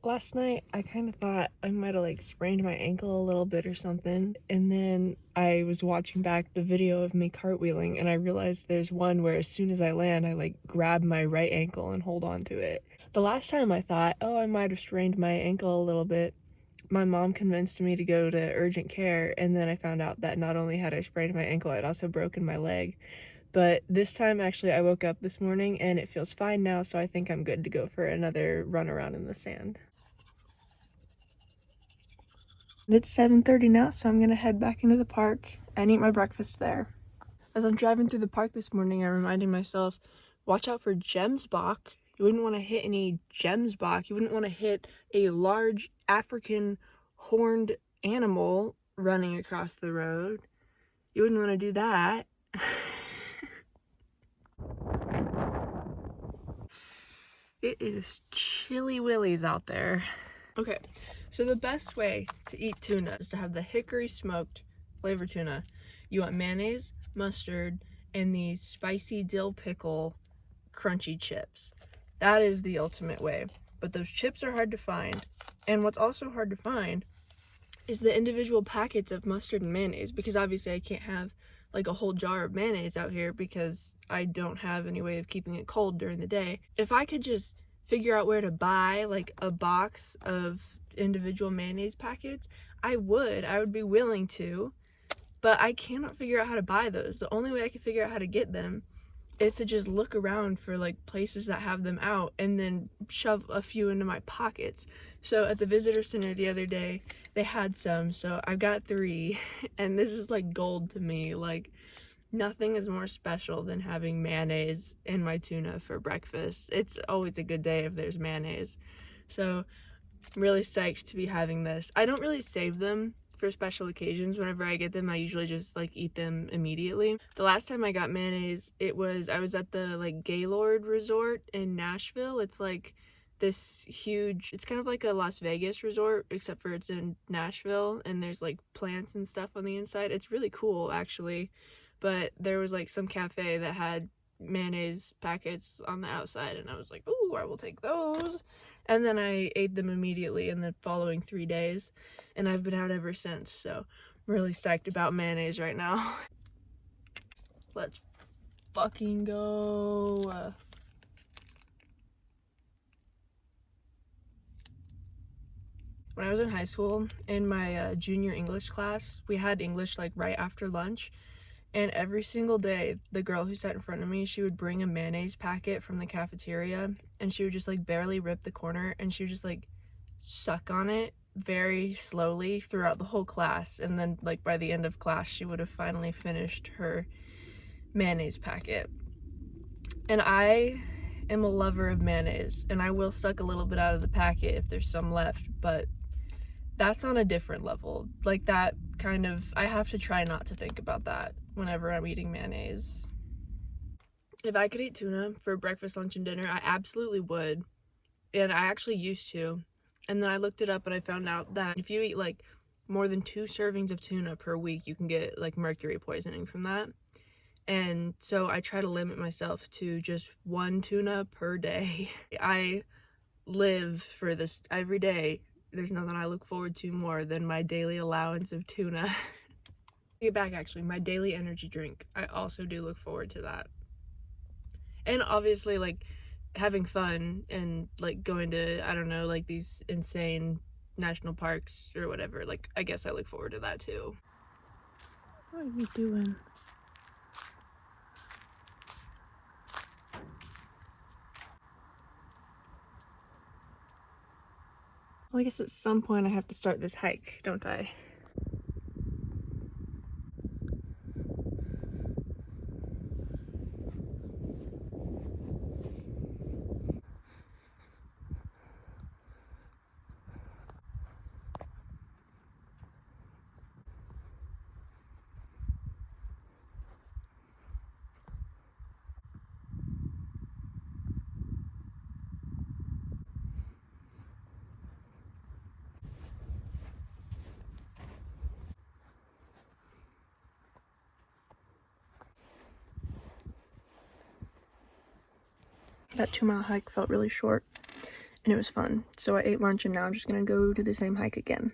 Last night, I kind of thought I might have like sprained my ankle a little bit or something, and then I was watching back the video of me cartwheeling, and I realized there's one where as soon as I land, I like grab my right ankle and hold on to it. The last time I thought, oh, I might have strained my ankle a little bit, my mom convinced me to go to urgent care, and then I found out that not only had I sprained my ankle, I'd also broken my leg. But this time, actually, I woke up this morning and it feels fine now, so I think I'm good to go for another run around in the sand. It's 7:30 now, so I'm gonna head back into the park and eat my breakfast there. As I'm driving through the park this morning, I'm reminding myself, watch out for gemsbok. You wouldn't want to hit any gemsbok. You wouldn't want to hit a large African horned animal running across the road. You wouldn't want to do that. It is chilly willies out there. Okay, so the best way to eat tuna is to have the hickory smoked flavored tuna. You want mayonnaise, mustard, and these spicy dill pickle crunchy chips. That is the ultimate way. But those chips are hard to find. And what's also hard to find is the individual packets of mustard and mayonnaise, because obviously I can't have like a whole jar of mayonnaise out here because I don't have any way of keeping it cold during the day. If I could just figure out where to buy like a box of individual mayonnaise packets, I would be willing to, but I cannot figure out how to buy those. The only way I can figure out how to get them is to just look around for like places that have them out and then shove a few into my pockets. So at the visitor center the other day, they had some, so I've got 3, and this is like gold to me. Like, nothing is more special than having mayonnaise in my tuna for breakfast. It's always a good day if there's mayonnaise. So I'm really psyched to be having this. I don't really save them for special occasions. Whenever I get them, I usually just like eat them immediately. The last time I got mayonnaise, I was at the like Gaylord Resort in Nashville. It's like this huge, it's kind of like a Las Vegas resort, except for it's in Nashville, and there's like plants and stuff on the inside. It's really cool actually. But there was like some cafe that had mayonnaise packets on the outside, and I was like, ooh, I will take those. And then I ate them immediately in the following 3 days, and I've been out ever since, so I'm really psyched about mayonnaise right now. Let's fucking go. When I was in high school, in my junior English class, we had English like right after lunch, and every single day, the girl who sat in front of me, she would bring a mayonnaise packet from the cafeteria, and she would just like barely rip the corner, and she would just like suck on it very slowly throughout the whole class, and then like by the end of class, she would have finally finished her mayonnaise packet. And I am a lover of mayonnaise, and I will suck a little bit out of the packet if there's some left, but that's on a different level. Like, that kind of, I have to try not to think about that whenever I'm eating mayonnaise. If I could eat tuna for breakfast, lunch, and dinner, I absolutely would. And I actually used to. And then I looked it up and I found out that if you eat like more than 2 servings of tuna per week, you can get like mercury poisoning from that. And so I try to limit myself to just 1 tuna per day. I live for this every day. There's nothing I look forward to more than my daily allowance of tuna. Get back, actually, my daily energy drink. I also do look forward to that. And obviously, like, having fun and like going to, I don't know, like these insane national parks or whatever. Like, I guess I look forward to that too. What are you doing? Well, I guess at some point I have to start this hike, don't I? That 2-mile hike felt really short, and it was fun. So I ate lunch and now I'm just gonna go do the same hike again.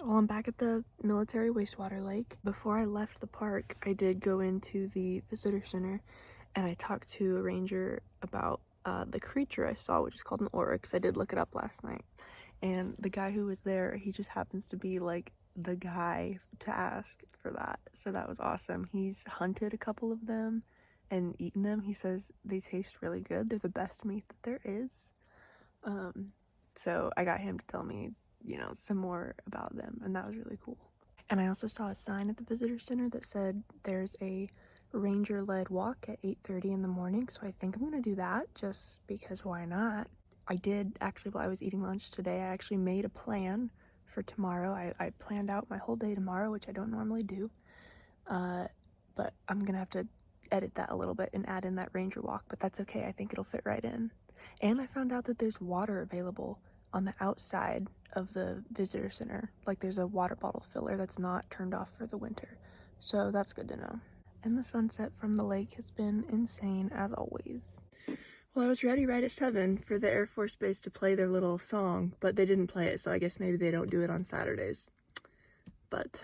Well, I'm back at the military wastewater lake. Before I left the park, I did go into the visitor center and I talked to a ranger about the creature I saw, which is called an oryx. I did look it up last night. And the guy who was there, he just happens to be like the guy to ask for that. So that was awesome. He's hunted a couple of them and eaten them. He says they taste really good. They're the best meat that there is. So I got him to tell me, some more about them, and that was really cool. And I also saw a sign at the visitor center that said there's a ranger-led walk at 8:30 in the morning, so I think I'm gonna do that just because why not? I did actually, while I was eating lunch today, I actually made a plan for tomorrow. I planned out my whole day tomorrow, which I don't normally do, but I'm gonna have to edit that a little bit and add in that ranger walk, but that's okay. I think it'll fit right in. And I found out that there's water available on the outside of the visitor center. Like there's a water bottle filler that's not turned off for the winter. So that's good to know. And the sunset from the lake has been insane as always. Well, I was ready right at 7 for the Air Force Base to play their little song, but they didn't play it, so I guess maybe they don't do it on Saturdays. But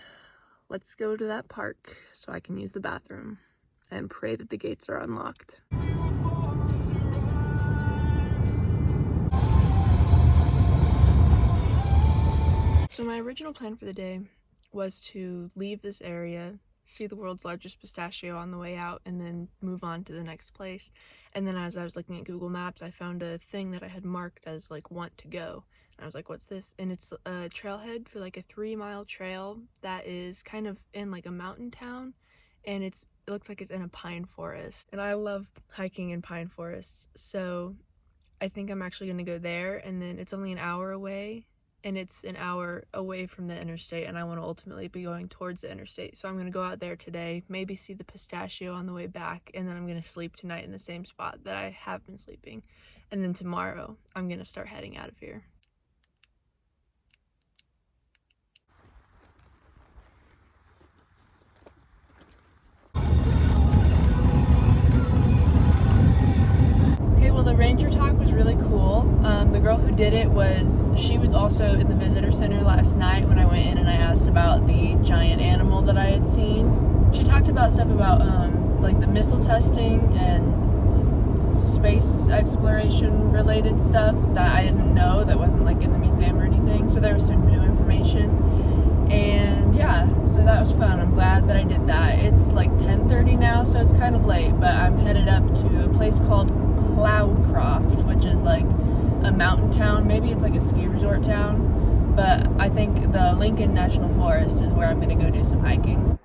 let's go to that park so I can use the bathroom and pray that the gates are unlocked. So my original plan for the day was to leave this area, see the world's largest pistachio on the way out, and then move on to the next place. And then as I was looking at Google Maps, I found a thing that I had marked as like want to go. And I was like, what's this? And it's a trailhead for like a 3-mile trail that is kind of in like a mountain town. And it looks like it's in a pine forest. And I love hiking in pine forests. So I think I'm actually going to go there, and then it's only an hour away, and it's an hour away from the interstate, and I want to ultimately be going towards the interstate. So I'm going to go out there today, maybe see the pistachio on the way back, and then I'm going to sleep tonight in the same spot that I have been sleeping. And then tomorrow, I'm going to start heading out of here. Okay, well, the ranger talk was really cool. The girl who did it she was also in the visitor center last night when I went in and I asked about the giant animal that I had seen. She talked about stuff about like the missile testing and space exploration related stuff that I didn't know, that wasn't like in the museum or anything. So there was some new information. And yeah, so that was fun. I'm glad that I did that. It's like 10:30 now, so it's kind of late, but I'm headed up to a place called Cloudcroft, which is like a mountain town. Maybe it's like a ski resort town, but I think the Lincoln National Forest is where I'm gonna go do some hiking.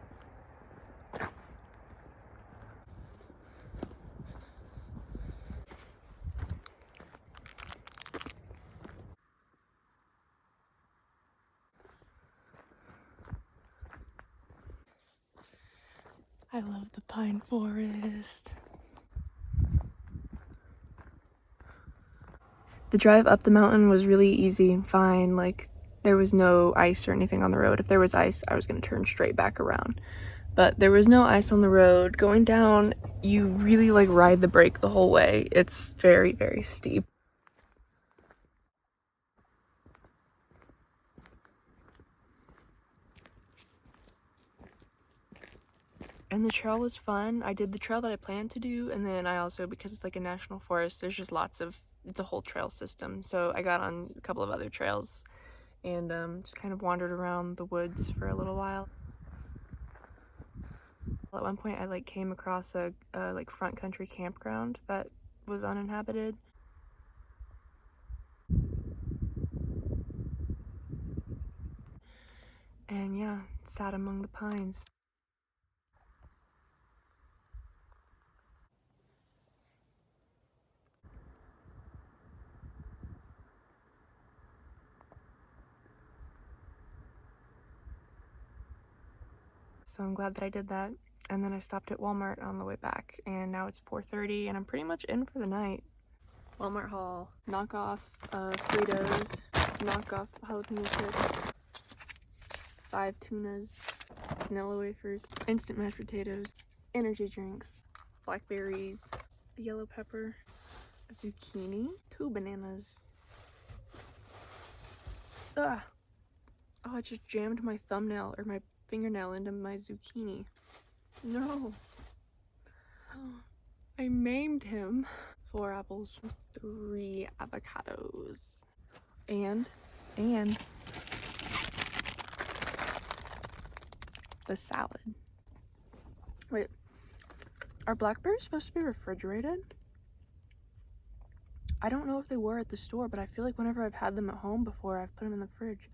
I love the pine forest. The drive up the mountain was really easy and fine. Like, there was no ice or anything on the road. If there was ice, I was gonna turn straight back around. But there was no ice on the road. Going down, you really like ride the brake the whole way. It's very, very steep. And the trail was fun. I did the trail that I planned to do, and then I also, because it's like a national forest, there's just it's a whole trail system. So I got on a couple of other trails and just kind of wandered around the woods for a little while. At one point I like came across a like front country campground that was uninhabited. And yeah, sat among the pines. So I'm glad that I did that. And then I stopped at Walmart on the way back, and now it's 4:30 and I'm pretty much in for the night. Walmart haul. Knockoff Fritos, knockoff jalapeno chips, 5 tunas, vanilla wafers, instant mashed potatoes, energy drinks, blackberries, a yellow pepper, a zucchini, 2 bananas. Ugh. Oh, I just jammed my thumbnail or my fingernail into my zucchini. No. I maimed him. 4 apples, 3 avocados, and the salad. Wait, are blackberries supposed to be refrigerated? I don't know if they were at the store, but I feel like whenever I've had them at home before, I've put them in the fridge.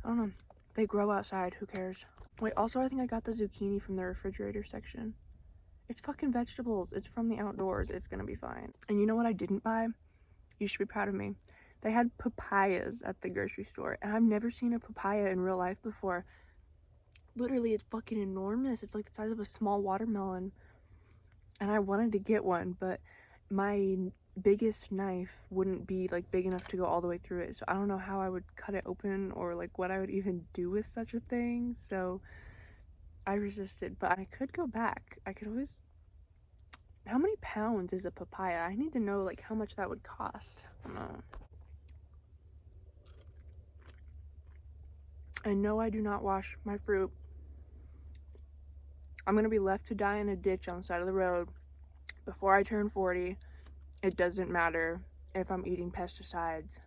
I don't know. They grow outside, who cares? Wait, also I think I got the zucchini from the refrigerator section. It's fucking vegetables. It's from the outdoors. It's gonna be fine. And you know what I didn't buy? You should be proud of me. They had papayas at the grocery store, and I've never seen a papaya in real life before. Literally, it's fucking enormous. It's like the size of a small watermelon. And I wanted to get one, but my biggest knife wouldn't be like big enough to go all the way through it. So I don't know how I would cut it open or like what I would even do with such a thing. So I resisted, but I could go back. I could always... How many pounds is a papaya? I need to know like how much that would cost. I don't know. And no, I do not wash my fruit. I'm gonna be left to die in a ditch on the side of the road before I turn 40. It doesn't matter if I'm eating pesticides.